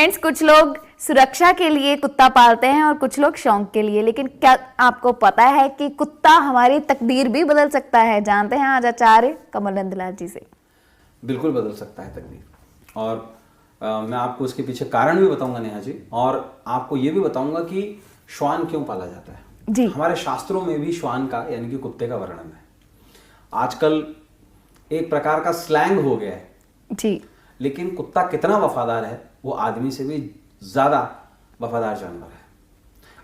Friends, कुछ लोग सुरक्षा के लिए कुत्ता पालते हैं और कुछ लोग शौक के लिए, लेकिन क्या आपको पता है कि कुत्ता हमारी तकदीर भी बदल सकता है? जानते हैं आज आचार्य कमल नंदलाल जी से। बिल्कुल बदल सकता है तकदीर। और मैं आपको इसके पीछे कारण भी बताऊंगा नेहा जी, और आपको ये भी बताऊंगा कि श्वान क्यों पाला जाता है जी। हमारे शास्त्रों में भी श्वान का यानी कि कुत्ते का वर्णन है। आजकल एक प्रकार का स्लैंग हो गया है जी। लेकिन कुत्ता कितना वफादार है, वो आदमी से भी ज्यादा वफादार जानवर है।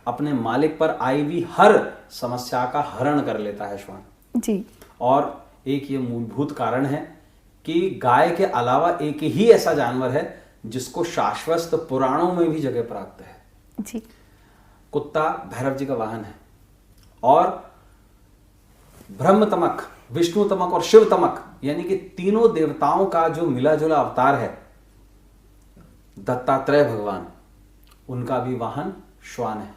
अपने मालिक पर आई हुई हर समस्या का हरण कर लेता है श्वान जी। और एक ये मूलभूत कारण है कि गाय के अलावा एक ही ऐसा जानवर है जिसको शाश्वत पुराणों में भी जगह प्राप्त है। जी। कुत्ता भैरव जी का वाहन है और ब्रह्म तमक, विष्णु तमक और शिव तमक यानी कि तीनों देवताओं का जो मिला जुला अवतार है, दत्तात्रेय भगवान, उनका भी वाहन श्वान है।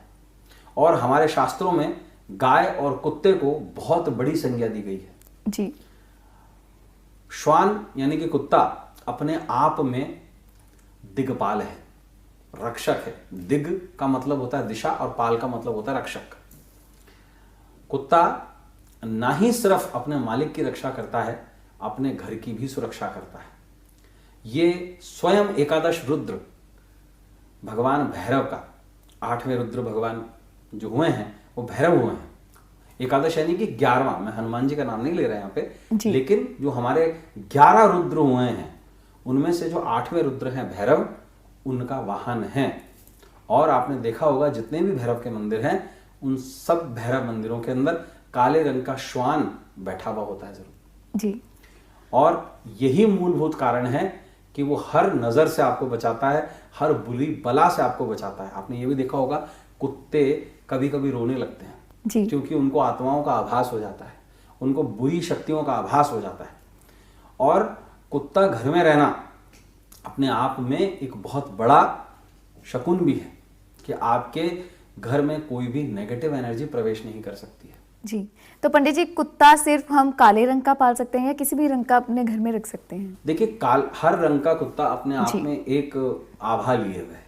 और हमारे शास्त्रों में गाय और कुत्ते को बहुत बड़ी संज्ञा दी गई है। जी। श्वान यानी कि कुत्ता अपने आप में दिग्पाल है, रक्षक है। दिग का मतलब होता है दिशा और पाल का मतलब होता है रक्षक। कुत्ता ना ही सिर्फ अपने मालिक की रक्षा करता है, अपने घर की भी सुरक्षा करता है। ये स्वयं एकादश रुद्र भगवान भैरव का, 8वें रुद्र भगवान जो हुए हैं वो भैरव हुए हैं। एकादश यानी कि 11वां, मैं हनुमान जी का नाम नहीं ले रहा यहाँ पे, लेकिन जो हमारे 11 रुद्र हुए हैं उनमें से जो 8वें रुद्र हैं भैरव, उनका वाहन है। और आपने देखा होगा जितने भी भैरव के मंदिर हैं उन सब भैरव मंदिरों के अंदर काले रंग का श्वान बैठा हुआ होता है जरूर जी। और यही मूलभूत कारण है कि वो हर नजर से आपको बचाता है, हर बुरी बला से आपको बचाता है। आपने ये भी देखा होगा कुत्ते कभी कभी रोने लगते हैं जी। क्योंकि उनको आत्माओं का आभास हो जाता है, उनको बुरी शक्तियों का आभास हो जाता है। और कुत्ता घर में रहना अपने आप में एक बहुत बड़ा शकुन भी है कि आपके घर में कोई भी नेगेटिव एनर्जी प्रवेश नहीं कर सकती है। जी। तो पंडित जी, कुत्ता सिर्फ हम काले रंग का पाल सकते हैं या किसी भी रंग का अपने घर में रख सकते हैं? देखिए, हर रंग का कुत्ता अपने आप में एक आभा लिए हुए है।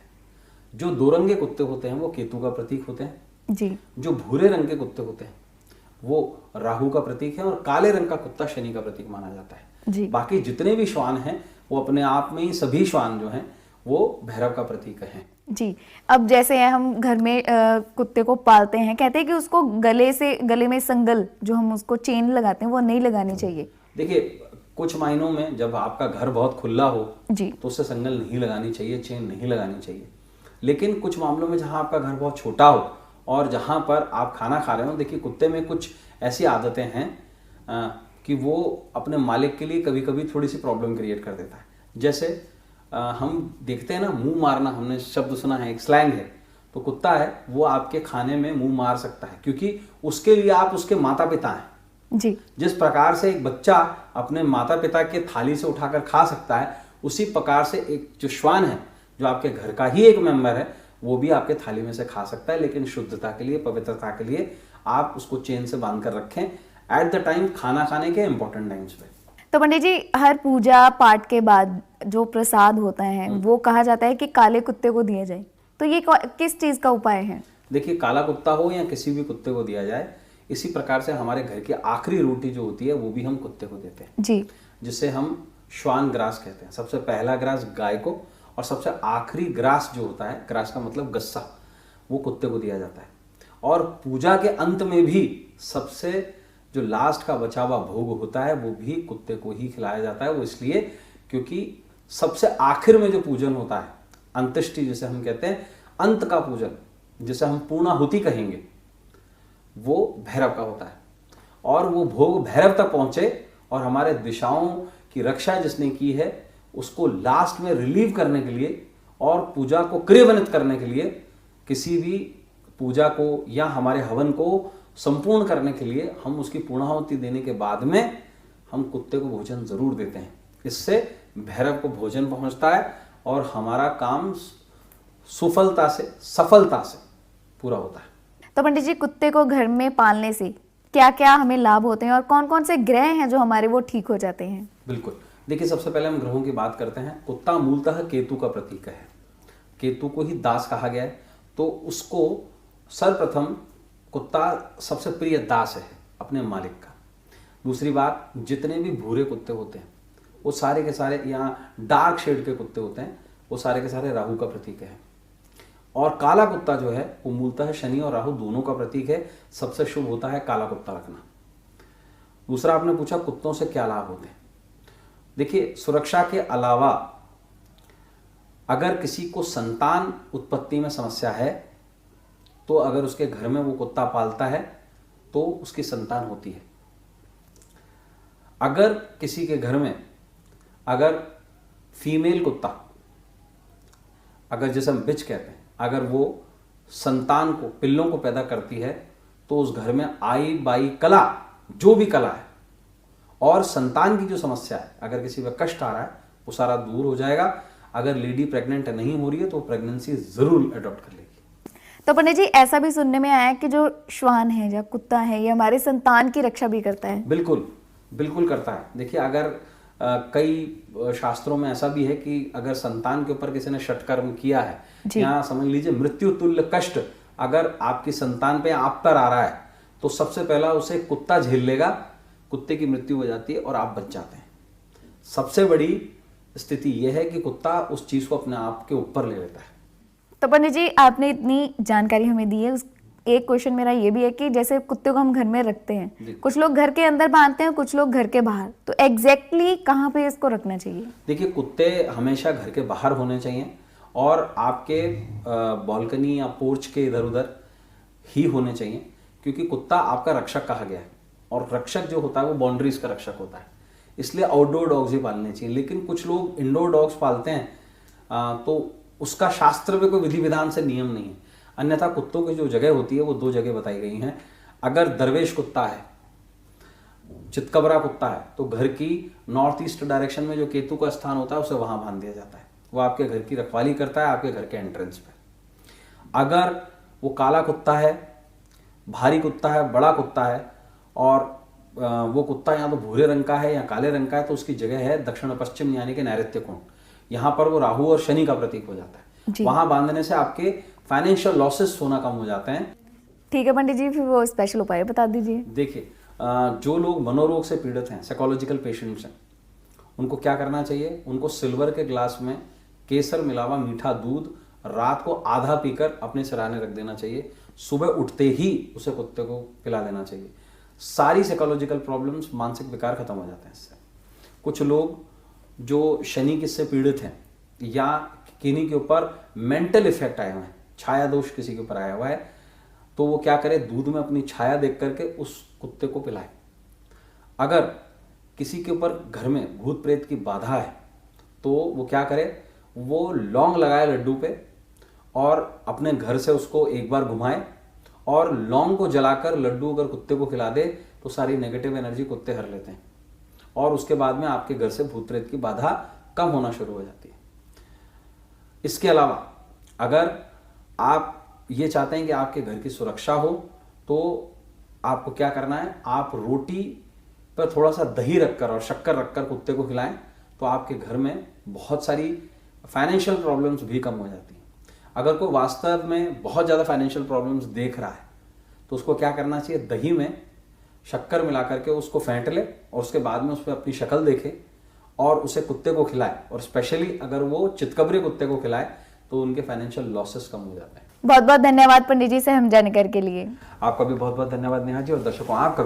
जो 2 रंगे कुत्ते होते हैं वो केतु का प्रतीक होते हैं जी। जो भूरे रंग के कुत्ते होते हैं वो राहु का प्रतीक है और काले रंग का कुत्ता शनि का प्रतीक माना जाता है जी। बाकी जितने भी श्वान हैं वो अपने आप में ही सभी श्वान जो हैं वो भैरव का प्रतीक हैं जी। अब जैसे हम घर में कुत्ते को पालते हैं, कहते हैं कि उसको गले में संगल, जो हम उसको चेन लगाते हैं, वो नहीं लगानी चाहिए। देखिए, कुछ मायनों में जब आपका घर बहुत खुला हो जी, तो उससे संगल नहीं लगानी चाहिए, चेन नहीं लगानी चाहिए। लेकिन कुछ मामलों में जहां आपका घर बहुत छोटा हो और जहां पर आप खाना खा रहे हो, देखिए कुत्ते में कुछ ऐसी आदतें हैं कि वो अपने मालिक के लिए कभी कभी थोड़ी सी प्रॉब्लम क्रिएट कर देता है। जैसे हम देखते हैं ना, मुंह मारना, हमने शब्द सुना है, एक स्लैंग है। तो कुत्ता है वो आपके खाने में मुंह मार सकता है क्योंकि उसके लिए आप उसके माता पिता हैं जी। जिस प्रकार से एक बच्चा अपने माता पिता के थाली से उठाकर खा सकता है, उसी प्रकार से एक जो श्वान है जो आपके घर का ही एक मेंबर है वो भी आपके थाली में से खा सकता है। लेकिन शुद्धता के लिए, पवित्रता के लिए आप उसको चेन से बांध कर रखें एट द टाइम खाना खाने के इंपॉर्टेंट टाइम्स पे। तो पंडित जी, हर पूजा पाठ के बाद जो प्रसाद होता है वो कहा जाता है कि काले कुत्ते को दिया जाए, तो ये किस चीज का उपाय है? देखिए, काला कुत्ता हो या किसी भी कुत्ते को दिया जाए, इसी प्रकार से हमारे घर की आखिरी रोटी जो होती है वो भी हम कुत्ते को देते हैं जी, जिसे हम श्वान ग्रास कहते हैं। सबसे पहला ग्रास गाय को और सबसे आखिरी ग्रास जो होता है, ग्रास का मतलब गस्सा, वो कुत्ते को दिया जाता है। और पूजा के अंत में भी सबसे जो लास्ट का बचा हुआ भोग होता है वो भी कुत्ते को ही खिलाया जाता है। वो इसलिए क्योंकि सबसे आखिर में जो पूजन होता है, अंत्येष्टि जिसे हम कहते हैं, अंत का पूजन जिसे हम पूर्णाहुति कहेंगे, वो भैरव का होता है। और वो भोग भैरव तक पहुंचे और हमारे दिशाओं की रक्षा जिसने की है उसको लास्ट में रिलीव करने के लिए और पूजा को क्रियान्वित करने के लिए, किसी भी पूजा को या हमारे हवन को संपूर्ण करने के लिए हम उसकी पूर्णाहुति देने के बाद में हम कुत्ते को भोजन जरूर देते हैं। इससे भैरव को भोजन पहुंचता है और हमारा काम सफलता से पूरा होता है। तो पंडित जी, कुत्ते को घर में पालने से क्या क्या हमें लाभ होते हैं और कौन कौन से ग्रह हैं जो हमारे वो ठीक हो जाते हैं? बिल्कुल, देखिए सबसे पहले हम ग्रहों की बात करते हैं। कुत्ता मूलतः केतु का प्रतीक है। केतु को ही दास कहा गया है, तो उसको सर्वप्रथम कुत्ता सबसे प्रिय दास है अपने मालिक का। दूसरी बात, जितने भी भूरे कुत्ते होते हैं वो सारे के सारे, यहाँ डार्क शेड के कुत्ते होते हैं, वो सारे के सारे राहु का प्रतीक है। और काला कुत्ता जो है वो मूलतः शनि और राहु दोनों का प्रतीक है। सबसे शुभ होता है काला कुत्ता रखना। दूसरा, आपने पूछा कुत्तों से क्या लाभ होते हैं। देखिए, सुरक्षा के अलावा अगर किसी को संतान उत्पत्ति में समस्या है तो अगर उसके घर में वो कुत्ता पालता है तो उसकी संतान होती है। अगर किसी के घर में अगर फीमेल कुत्ता, अगर जैसे हम बिच कहते हैं, अगर वो संतान को, पिल्लों को पैदा करती है तो उस घर में आई बाई कला, जो भी कला है और संतान की जो समस्या है, अगर किसी में कष्ट आ रहा है वो सारा दूर हो जाएगा। अगर लेडी प्रेग्नेंट नहीं हो रही है तो प्रेगनेंसी जरूर अडॉप्ट कर लेगी। तो पंडित जी, ऐसा भी सुनने में आया है कि जो श्वान है या कुत्ता है ये हमारे संतान की रक्षा भी करता है। बिल्कुल बिल्कुल करता है। देखिए, अगर कई शास्त्रों में ऐसा भी है कि अगर संतान के ऊपर किसी ने षटकर्म किया है, या समझ लीजिए मृत्यु तुल्य कष्ट अगर आपकी संतान पे आप पर आ रहा है तो सबसे पहला उसे कुत्ता झेल लेगा, कुत्ते की मृत्यु हो जाती है और आप बच जाते हैं। सबसे बड़ी स्थिति यह है कि कुत्ता उस चीज को अपने आप के ऊपर ले लेता है। तो पंडित जी, आपने इतनी जानकारी हमें दी है। एक क्वेश्चन मेरा ये भी है कि जैसे कुत्ते को हम घर में रखते हैं, कुछ लोग घर के अंदर बांधते हैं, कुछ लोग घर के बाहर, तो एग्जैक्टली कहाँ पे इसको रखना चाहिए? देखिए, कुत्ते हमेशा घर के बाहर होने चाहिए और आपके बालकनी या पोर्च के इधर उधर ही होने चाहिए, क्योंकि कुत्ता आपका रक्षक कहा गया है और रक्षक जो होता है वो बाउंड्रीज का रक्षक होता है। इसलिए आउटडोर डॉग्स ही पालने चाहिए। लेकिन कुछ लोग इंडोर डॉग्स पालते हैं तो उसका शास्त्र में कोई विधि विधान से नियम नहीं है। अन्यथा कुत्तों की जो जगह होती है वो 2 जगह बताई गई हैं। अगर दरवेश कुत्ता है, चितकबरा कुत्ता है, तो घर की नॉर्थ ईस्ट डायरेक्शन में जो केतु का स्थान होता है उसे वहां बांध दिया जाता है। वो आपके घर की रखवाली करता है आपके घर के एंट्रेंस पे। अगर वो काला कुत्ता है, भारी कुत्ता है, बड़ा कुत्ता है और वो कुत्ता या तो भूरे रंग का है या काले रंग का है, तो उसकी जगह है दक्षिण पश्चिम यानी कि नैऋत्य कोण। यहाँ पर वो राहु और शनि का प्रतीक हो जाता है। वहां बांधने से आपके फाइनेंशियल लॉसेस होना कम हो जाते हैं। ठीक है पंडित जी, फिर वो स्पेशल उपाय बता दीजिए। देखिए, जो लोग मनोरोग से पीड़ित हैं, साइकोलॉजिकल पेशेंट्स हैं, उनको क्या करना चाहिए? उनको सिल्वर के ग्लास में केसर मिलावा मीठा दूध रात को आधा पीकर अपने सिरहाने रख देना चाहिए। सुबह उठते ही उसे कुत्ते को पिला देना चाहिए। सारी साइकोलॉजिकल प्रॉब्लम्स, मानसिक विकार खत्म हो जाते हैं इससे। कुछ लोग जो शनि किससे पीड़ित हैं या किन्हीं के ऊपर मेंटल इफेक्ट आए हुए हैं, छाया दोष किसी के ऊपर आया हुआ है, तो वो क्या करे? दूध में अपनी छाया देख करके उस कुत्ते को पिलाए। अगर किसी के ऊपर घर में भूत प्रेत की बाधा है तो वो क्या करे? वो लौंग लगाए लड्डू पे और अपने घर से उसको एक बार घुमाए और लौंग को जलाकर लड्डू अगर कुत्ते को खिला दे तो सारी नेगेटिव एनर्जी कुत्ते हर लेते हैं और उसके बाद में आपके घर से भूत प्रेत की बाधा कम होना शुरू हो जाती है। इसके अलावा अगर आप ये चाहते हैं कि आपके घर की सुरक्षा हो तो आपको क्या करना है? आप रोटी पर थोड़ा सा दही रखकर और शक्कर रखकर कुत्ते को खिलाएं तो आपके घर में बहुत सारी फाइनेंशियल प्रॉब्लम्स भी कम हो जाती हैं। अगर कोई वास्तव में बहुत ज़्यादा फाइनेंशियल प्रॉब्लम्स देख रहा है तो उसको क्या करना चाहिए? दही में शक्कर मिला करके उसको फेंट ले और उसके बाद में उस पर अपनी शक्ल देखे और उसे कुत्ते को खिलाए, और स्पेशली अगर वो चितकबरे कुत्ते को खिलाए तो उनके फाइनेंशियल लॉसेस कम हो जाते हैं। बहुत बहुत धन्यवाद पंडित जी से हम जानकारी के लिए। आपका भी बहुत बहुत धन्यवाद नेहा जी, और दर्शकों आपका